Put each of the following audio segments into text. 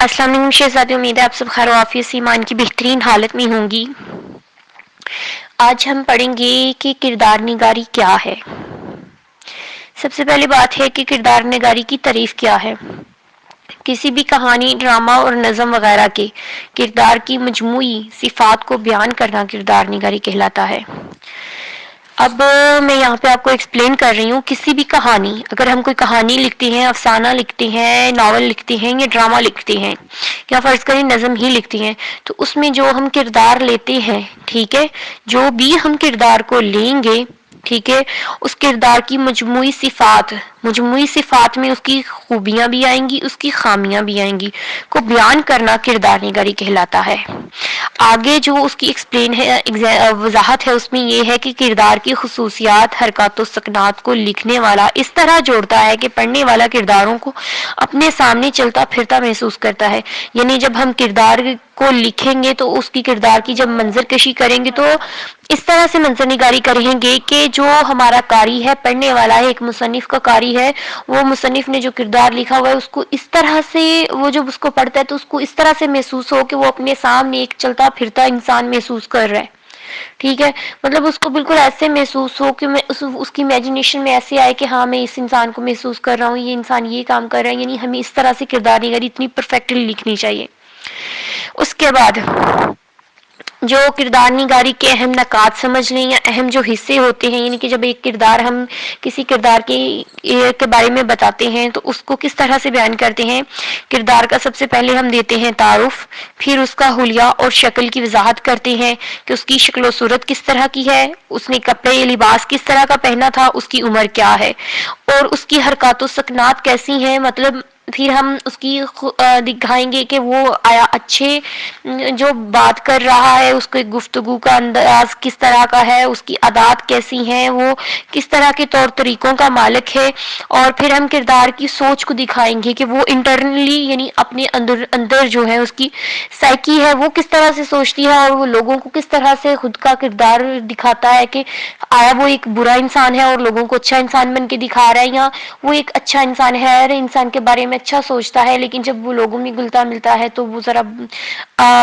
السلام علیکم شہزادی، امید ہے آپ سب خیر و عافیت سے ایمان کی بہترین حالت میں ہوں گی۔ آج ہم پڑھیں گے کہ کردار نگاری کیا ہے۔ سب سے پہلی بات ہے کہ کردار نگاری کی تعریف کیا ہے۔ کسی بھی کہانی، ڈرامہ اور نظم وغیرہ کے کردار کی مجموعی صفات کو بیان کرنا کردار نگاری کہلاتا ہے۔ اب میں یہاں پہ آپ کو ایکسپلین کر رہی ہوں، کسی بھی کہانی، اگر ہم کوئی کہانی لکھتے ہیں، افسانہ لکھتے ہیں، ناول لکھتے ہیں یا ڈرامہ لکھتے ہیں یا فرض کریں نظم ہی لکھتے ہیں، تو اس میں جو ہم کردار لیتے ہیں، ٹھیک ہے، جو بھی ہم کردار کو لیں گے، ٹھیک ہے، اس کردار کی مجموعی صفات میں اس کی خوبیاں بھی آئیں گی، اس کی خامیاں بھی آئیں گی، کو بیان کرنا کردار نگاری کہلاتا ہے۔ آگے جو اس کی وضاحت ہے اس میں یہ ہے کہ کردار کی خصوصیات، حرکات و سکنات کو لکھنے والا اس طرح جوڑتا ہے کہ پڑھنے والا کرداروں کو اپنے سامنے چلتا پھرتا محسوس کرتا ہے۔ یعنی جب ہم کردار کو لکھیں گے تو اس کی کردار کی جب منظر کشی کریں گے تو اس طرح سے منظر نگاری کریں گے کہ جو ہمارا قاری ہے، پڑھنے والا ہے، ایک مصنف کا قاری ہے، وہ مصنف نے جو کردار لکھا ہوا ہے اس کو اس طرح سے، وہ جب اس کو پڑھتا ہے تو اس کو اس طرح سے محسوس ہو کہ وہ اپنے سامنے ایک چلتا پھرتا انسان محسوس کر رہا ہے، ٹھیک ہے، مطلب اس کو بالکل ایسے محسوس ہو کہ اس کی امیجنیشن میں ایسے آئے کہ ہاں میں اس انسان کو محسوس کر رہا ہوں، یہ انسان یہ کام کر رہا ہے، یعنی ہمیں اس طرح سے کردار نگاری اتنی پرفیکٹلی لکھنی چاہیے۔ اس کے بعد جو کردار نگاری کے اہم نکات سمجھ لیں یا اہم جو حصے ہوتے ہیں، یعنی کہ جب ایک کردار ہم کسی کردار کے بارے میں بتاتے ہیں تو اس کو کس طرح سے بیان کرتے ہیں۔ کردار کا سب سے پہلے ہم دیتے ہیں تعارف، پھر اس کا حلیہ اور شکل کی وضاحت کرتے ہیں کہ اس کی شکل و صورت کس طرح کی ہے، اس نے کپڑے یا لباس کس طرح کا پہنا تھا، اس کی عمر کیا ہے اور اس کی حرکات و سکنات کیسی ہیں، مطلب پھر ہم اس کی دکھائیں گے کہ وہ آیا اچھے جو بات کر رہا ہے، اس کے گفتگو کا انداز کس طرح کا ہے، اس کی عادات کیسی ہیں، وہ کس طرح کے طور طریقوں کا مالک ہے، اور پھر ہم کردار کی سوچ کو دکھائیں گے کہ وہ انٹرنلی یعنی اپنے اندر جو ہے اس کی سائیکی ہے وہ کس طرح سے سوچتی ہے، اور وہ لوگوں کو کس طرح سے خود کا کردار دکھاتا ہے کہ آیا وہ ایک برا انسان ہے اور لوگوں کو اچھا انسان بن کے دکھا رہا ہے، یا وہ ایک اچھا انسان ہے، ہر انسان کے بارے میں اچھا سوچتا ہے، لیکن جب وہ لوگوں میں گلتا ملتا ہے تو وہ ذرا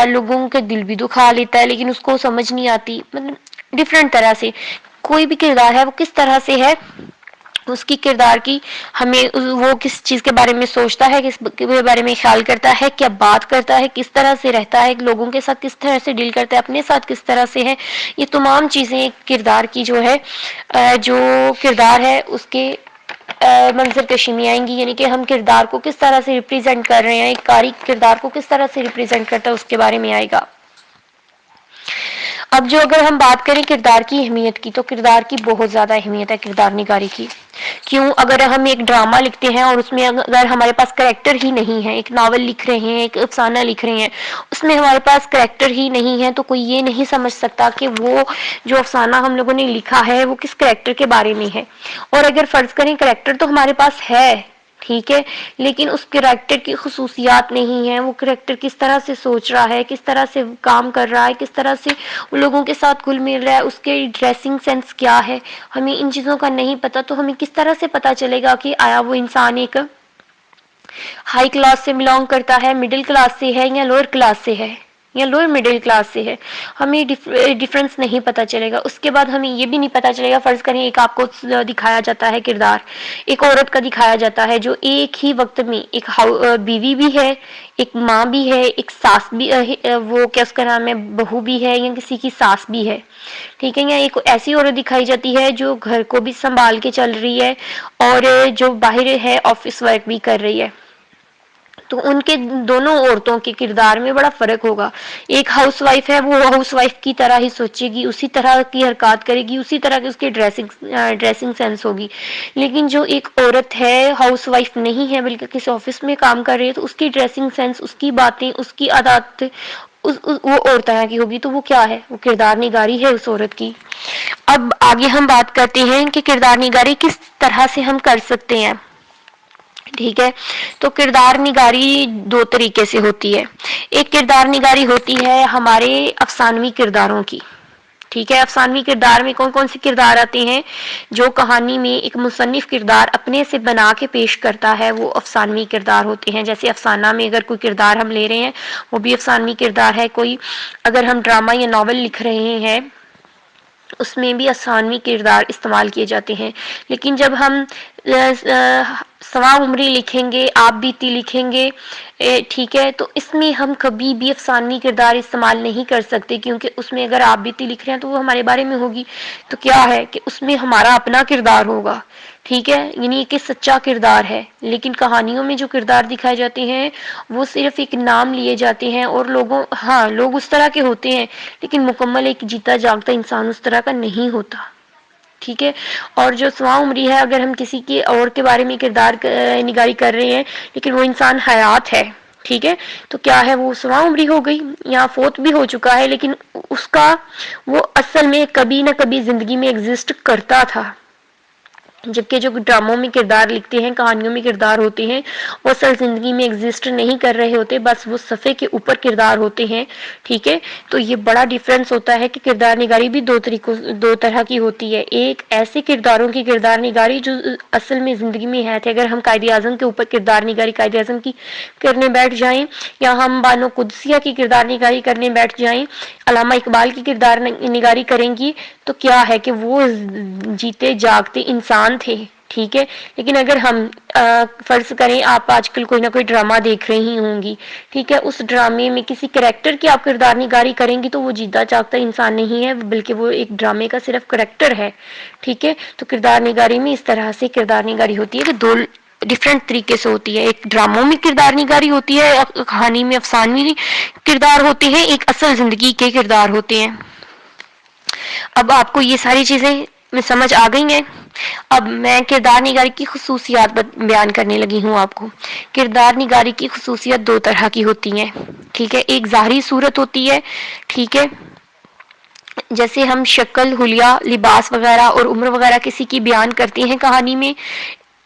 لوگوں کے دل بھی دکھا لیتا ہے، لیکن اس کو سمجھ نہیں آتی، مطلب ڈفرینٹ طرح سے کوئی بھی کردار ہے وہ کس طرح سے ہے، اس کی کردار کی ہمیں وہ کس چیز کے بارے میں سوچتا ہے، کس کے بارے میں خیال کرتا ہے، کیا بات کرتا ہے، کس طرح سے رہتا ہے، لوگوں کے ساتھ کس طرح سے ڈیل کرتا ہے، اپنے ساتھ کس طرح سے ہے، یہ تمام چیزیں کردار کی جو ہے جو کردار ہے اس کے منظر کشی میں آئیں گی، یعنی کہ ہم کردار کو کس طرح سے ریپرزینٹ کر رہے ہیں، ایک قاری کردار کو کس طرح سے ریپرزینٹ کرتا ہے اس کے بارے میں آئے گا۔ اب جو اگر ہم بات کریں کردار کی اہمیت کی تو کردار کی بہت زیادہ اہمیت ہے کردار نگاری کی۔ کیوں؟ اگر ہم ایک ڈرامہ لکھتے ہیں اور اس میں اگر ہمارے پاس کریکٹر ہی نہیں ہے، ایک ناول لکھ رہے ہیں، ایک افسانہ لکھ رہے ہیں، اس میں ہمارے پاس کریکٹر ہی نہیں ہے تو کوئی یہ نہیں سمجھ سکتا کہ وہ جو افسانہ ہم لوگوں نے لکھا ہے وہ کس کریکٹر کے بارے میں ہے۔ اور اگر فرض کریں کریکٹر تو ہمارے پاس ہے، ٹھیک ہے، لیکن اس کریکٹر کی خصوصیات نہیں ہیں، وہ کریکٹر کس طرح سے سوچ رہا ہے، کس طرح سے کام کر رہا ہے، کس طرح سے لوگوں کے ساتھ گھل مل رہا ہے، اس کے ڈریسنگ سینس کیا ہے، ہمیں ان چیزوں کا نہیں پتا، تو ہمیں کس طرح سے پتا چلے گا کہ آیا وہ انسان ایک ہائی کلاس سے بلانگ کرتا ہے، مڈل کلاس سے ہے، یا لوور کلاس سے ہے، یا لوور مڈل کلاس سے ہے، ہمیں ڈفرنس نہیں پتا چلے گا۔ اس کے بعد ہمیں یہ بھی نہیں پتا چلے گا، فرض کریں ایک آپ کو دکھایا جاتا ہے کردار ایک عورت کا دکھایا جاتا ہے جو ایک ہی وقت میں ایک بیوی بھی ہے، ایک ماں بھی ہے، ایک ساس بھی، وہ کیا اس کا نام ہے، بہو بھی ہے، یا کسی کی ساس بھی ہے، ٹھیک ہے، یا ایک ایسی عورت دکھائی جاتی ہے جو گھر کو بھی سنبھال کے چل رہی ہے اور جو باہر ہے آفس ورک بھی کر رہی ہے، تو ان کے دونوں عورتوں کے کردار میں بڑا فرق ہوگا۔ ایک ہاؤس وائف ہے، وہ ہاؤس وائف کی طرح ہی سوچے گی، اسی طرح کی حرکات کرے گی، اسی طرح کی اس کی ڈریسنگ سینس ہوگی، لیکن جو ایک عورت ہے ہاؤس وائف نہیں ہے بلکہ کسی آفس میں کام کر رہی ہے تو اس کی ڈریسنگ سینس، اس کی باتیں، اس کی عادات وہ اور طرح کی ہوگی، تو وہ کیا ہے، وہ کردار نگاری ہے اس عورت کی۔ اب آگے ہم بات کرتے ہیں کہ کردار نگاری کس طرح سے ہم کر سکتے ہیں، ٹھیک ہے، تو کردار نگاری دو طریقے سے ہوتی ہے۔ ایک کردار نگاری ہوتی ہے ہمارے افسانوی کرداروں کی، ٹھیک ہے، افسانوی کردار میں کون کون سے کردار آتے ہیں؟ جو کہانی میں ایک مصنف کردار اپنے سے بنا کے پیش کرتا ہے وہ افسانوی کردار ہوتے ہیں. جیسے افسانہ میں اگر کوئی کردار ہم لے رہے ہیں وہ بھی افسانوی کردار ہے. کوئی اگر ہم ڈرامہ یا ناول لکھ رہے ہیں اس میں بھی افسانوی کردار استعمال کیے جاتے ہیں. لیکن جب ہم سوا عمری لکھیں گے، آپ بیتی لکھیں گے، ٹھیک ہے، تو اس میں ہم کبھی بھی افسانوی کردار استعمال نہیں کر سکتے، کیونکہ اس میں اگر آپ بیتی لکھ رہے ہیں تو وہ ہمارے بارے میں ہوگی، تو کیا ہے کہ اس میں ہمارا اپنا کردار ہوگا. ٹھیک ہے، یعنی کہ سچا کردار ہے. لیکن کہانیوں میں جو کردار دکھائے جاتے ہیں وہ صرف ایک نام لیے جاتے ہیں، اور لوگ اس طرح کے ہوتے ہیں لیکن مکمل ایک جیتا جاگتا انسان اس طرح کا نہیں ہوتا. ٹھیک ہے، اور جو سوا عمری ہے، اگر ہم کسی کے اور کے بارے میں کردار نگاری کر رہے ہیں لیکن وہ انسان حیات ہے، ٹھیک ہے، تو کیا ہے، وہ سوا عمری ہو گئی یا فوت بھی ہو چکا ہے، لیکن اس کا وہ اصل میں کبھی نہ کبھی زندگی میں ایگزسٹ کرتا تھا. جبکہ جو ڈراموں میں کردار لکھتے ہیں، کہانیوں میں کردار ہوتے ہیں، وہ اصل زندگی میں ایگزسٹ نہیں کر رہے ہوتے، بس وہ صفحے کے اوپر کردار ہوتے ہیں. ٹھیک ہے، تو یہ بڑا ڈفرینس ہوتا ہے کہ کردار نگاری بھی دو طرح کی ہوتی ہے. ایک ایسے کرداروں کی کردار نگاری جو اصل میں زندگی میں ہے تھے. اگر ہم قائد اعظم کے اوپر کردار نگاری قائد اعظم کی کرنے بیٹھ جائیں، یا ہم بانو قدسیہ کی کردار نگاری کرنے بیٹھ جائیں، علامہ اقبال کی کردار نگاری کریں گی، تو کیا ہے کہ وہ جیتے جاگتے انسان تھے. ٹھیک ہے، لیکن اگر ہم فرض کریں آپ آج کل کوئی نہ کوئی ڈرامہ دیکھ رہی ہوں گی، ٹھیک ہے، اس ڈرامے میں کسی کریکٹر کی آپ کردار نگاری کریں گی تو وہ جیتا جاگتا انسان نہیں ہے، بلکہ وہ ایک ڈرامے کا صرف کریکٹر ہے. ٹھیک ہے، تو کردار نگاری میں اس طرح سے کردار نگاری ہوتی ہے کہ دو ڈفرینٹ طریقے سے ہوتی ہے. ایک ڈراموں میں کردار نگاری ہوتی ہے، کہانی میں افسانوی کردار ہوتے ہیں، ایک اصل زندگی کے کردار ہوتے ہیں. اب آپ کو یہ ساری چیزیں میں سمجھ آ گئی ہیں. اب میں کردار نگاری کی خصوصیات بیان کرنے لگی ہوں آپ کو. کردار نگاری کی خصوصیت دو طرح کی ہوتی ہیں. ٹھیک ہے، ایک ظاہری صورت ہوتی ہے، ٹھیک ہے، جیسے ہم شکل، حلیہ، لباس وغیرہ اور عمر وغیرہ کسی کی بیان کرتے ہیں کہانی میں،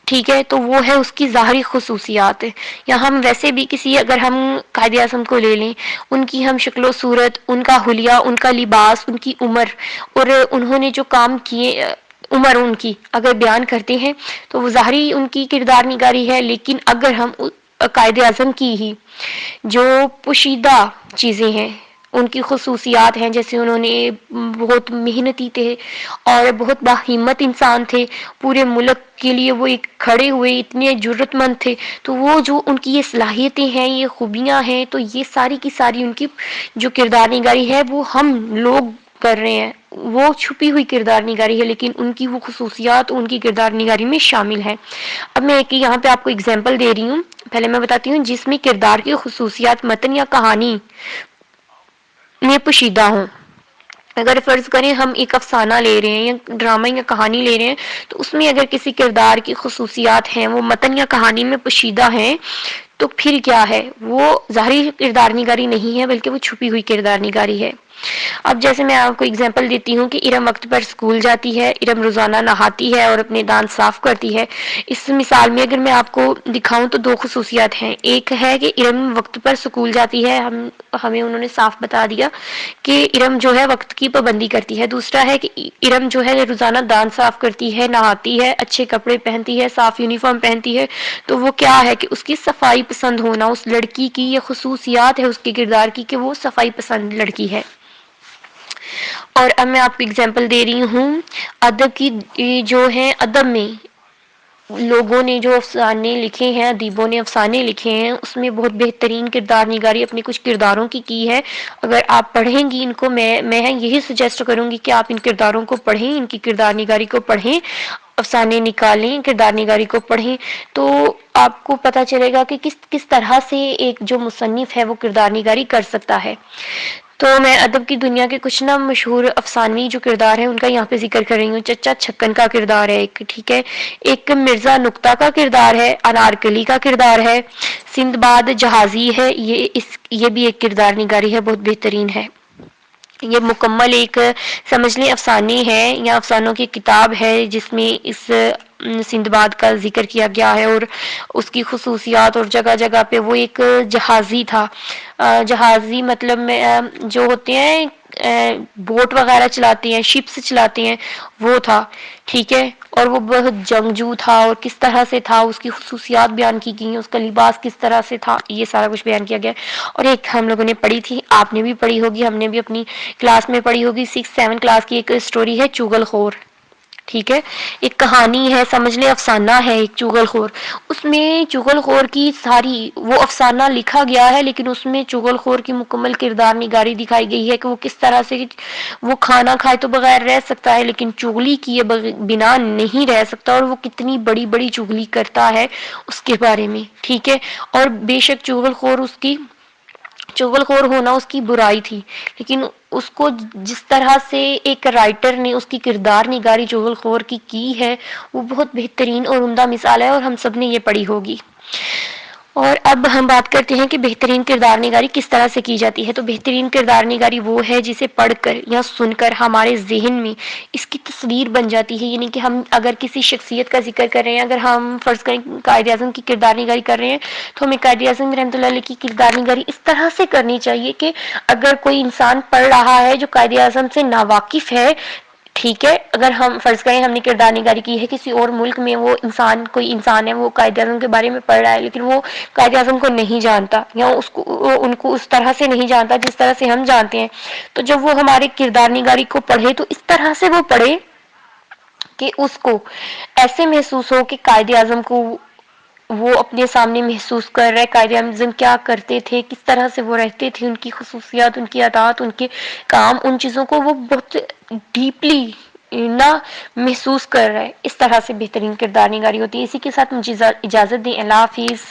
ٹھیک ہے، تو وہ ہے اس کی ظاہری خصوصیات. یا ہم ویسے بھی اگر ہم قائد اعظم کو لے لیں، ان کی ہم شکل و صورت، ان کا حلیہ، ان کا لباس، ان کی عمر اور انہوں نے جو کام کیے، عمر ان کی اگر بیان کرتے ہیں تو وہ ظاہری ان کی کردار نگاری ہے. لیکن اگر ہم قائد اعظم کی ہی جو پوشیدہ چیزیں ہیں، ان کی خصوصیات ہیں، جیسے انہوں نے بہت محنتی تھے اور بہت باہمت انسان تھے، پورے ملک کے لیے وہ ایک کھڑے ہوئے، اتنے جرت مند تھے، تو وہ جو ان کی یہ صلاحیتیں ہیں، یہ خوبیاں ہیں، تو یہ ساری کی ساری ان کی جو کردار نگاری ہے وہ ہم لوگ کر رہے ہیں. وہ چھپی ہوئی کردار نگاری ہے، لیکن ان کی وہ خصوصیات ان کی کردار نگاری میں شامل ہیں. اب میں یہاں پہ آپ کو اگزامپل دے رہی ہوں. پہلے میں بتاتی ہوں جس میں کردار کی خصوصیات متن یا کہانی میں پوشیدہ ہوں. اگر فرض کریں ہم ایک افسانہ لے رہے ہیں یا ڈرامہ یا کہانی لے رہے ہیں، تو اس میں اگر کسی کردار کی خصوصیات ہیں وہ متن یا کہانی میں پوشیدہ ہیں، تو پھر کیا ہے، وہ ظاہری کردار نگاری نہیں ہے بلکہ وہ چھپی ہوئی کردار نگاری ہے. اب جیسے میں آپ کو اگزامپل دیتی ہوں کہ ارم وقت پر اسکول جاتی ہے، ارم روزانہ نہاتی ہے اور اپنے دانت صاف کرتی ہے. اس مثال میں اگر میں آپ کو دکھاؤں تو دو خصوصیات ہیں. ایک ہے کہ ارم وقت پر اسکول جاتی ہے، ہمیں انہوں نے صاف بتا دیا کہ ارم جو ہے وقت کی پابندی کرتی ہے. دوسرا ہے کہ ارم جو ہے روزانہ دانت صاف کرتی ہے، نہاتی ہے، اچھے کپڑے پہنتی ہے، صاف یونیفارم پہنتی ہے. تو وہ کیا ہے کہ اس کی صفائی پسند ہونا، اس لڑکی کی یہ خصوصیات ہے اس کے کردار کی کہ وہ صفائی پسند لڑکی ہے. اور اب میں آپ کو اگزامپل دے رہی ہوں ادب کی. جو ہے ادب میں لوگوں نے جو افسانے لکھے ہیں، ادیبوں نے افسانے لکھے ہیں، اس میں بہت بہترین کردار نگاری اپنے کچھ کرداروں کی ہے. اگر آپ پڑھیں گی ان کو، میں یہی سجیسٹ کروں گی کہ آپ ان کرداروں کو پڑھیں، ان کی کردار نگاری کو پڑھیں، افسانے نکالیں، کردار نگاری کو پڑھیں، تو آپ کو پتہ چلے گا کہ کس طرح سے ایک جو مصنف ہے وہ کردار نگاری کر سکتا ہے. تو میں ادب کی دنیا کے کچھ نہ مشہور افسانوی جو کردار ہیں ان کا یہاں پہ ذکر کر رہی ہوں. چچا چھکن کا کردار ہے ایک، ٹھیک ہے، ایک مرزا نقطہ کا کردار ہے، انارکلی کا کردار ہے، سندباد جہازی ہے، یہ بھی ایک کردار نگاری ہے، بہت بہترین ہے. یہ مکمل ایک سمجھ لیں افسانے ہے یا افسانوں کی کتاب ہے جس میں اس سندباد کا ذکر کیا گیا ہے اور اس کی خصوصیات، اور جگہ جگہ پہ وہ ایک جہازی تھا. جہازی مطلب میں جو ہوتے ہیں بوٹ وغیرہ چلاتے ہیں، شپس چلاتے ہیں، وہ تھا، ٹھیک ہے، اور وہ بہت جنگجو تھا، اور کس طرح سے تھا، اس کی خصوصیات بیان کی گئی ہیں، اس کا لباس کس طرح سے تھا، یہ سارا کچھ بیان کیا گیا. اور ایک ہم لوگوں نے پڑھی تھی، آپ نے بھی پڑھی ہوگی، ہم نے بھی اپنی کلاس میں پڑھی ہوگی، 6-7 کلاس کی ایک اسٹوری ہے چغل خور، ٹھیک ہے، ایک کہانی ہے، سمجھ لیں افسانہ ہے ایک چغل خور. اس میں چغل خور کی ساری وہ افسانہ لکھا گیا ہے، لیکن اس میں چغل خور کی مکمل کردار نگاری دکھائی گئی ہے کہ وہ کس طرح سے وہ کھانا کھائے تو بغیر رہ سکتا ہے، لیکن چغلی کیے بنا نہیں رہ سکتا، اور وہ کتنی بڑی بڑی چغلی کرتا ہے اس کے بارے میں، ٹھیک ہے. اور بے شک چغل خور ہونا اس کی برائی تھی، لیکن اس کو جس طرح سے ایک رائٹر نے اس کی کردار نگاری چغل خور کی ہے، وہ بہت بہترین اور عمدہ مثال ہے، اور ہم سب نے یہ پڑھی ہوگی. اور اب ہم بات کرتے ہیں کہ بہترین کردار نگاری کس طرح سے کی جاتی ہے. تو بہترین کردار نگاری وہ ہے جسے پڑھ کر یا سن کر ہمارے ذہن میں اس کی تصویر بن جاتی ہے. یعنی کہ ہم اگر کسی شخصیت کا ذکر کر رہے ہیں، اگر ہم فرض کریں قائد اعظم کی کردار نگاری کر رہے ہیں، تو ہمیں قائد اعظم رحمۃ اللہ علیہ کی کردار نگاری اس طرح سے کرنی چاہیے کہ اگر کوئی انسان پڑھ رہا ہے جو قائد اعظم سے ناواقف ہے، ٹھیک ہے، اگر ہم فرض کریں ہم نے کردار نگاری کی ہے کسی اور ملک میں، وہ انسان کوئی انسان ہے، وہ قائد اعظم کے بارے میں پڑھ رہا ہے، لیکن وہ قائد اعظم کو نہیں جانتا، یا ان کو اس طرح سے نہیں جانتا جس طرح سے ہم جانتے ہیں، تو جب وہ ہمارے کردار نگاری کو پڑھے تو اس طرح سے وہ پڑھے کہ اس کو ایسے محسوس ہو کہ قائد اعظم کو وہ اپنے سامنے محسوس کر رہے، قائد اعظم کیا کرتے تھے، کس طرح سے وہ رہتے تھے، ان کی خصوصیات، ان کی عادات، ان کے کام، ان چیزوں کو وہ بہت ڈیپلی نہ محسوس کر رہا ہے. اس طرح سے بہترین کردار نگاری ہوتی ہے. اسی کے ساتھ مجھے اجازت دیں. اللہ حافظ.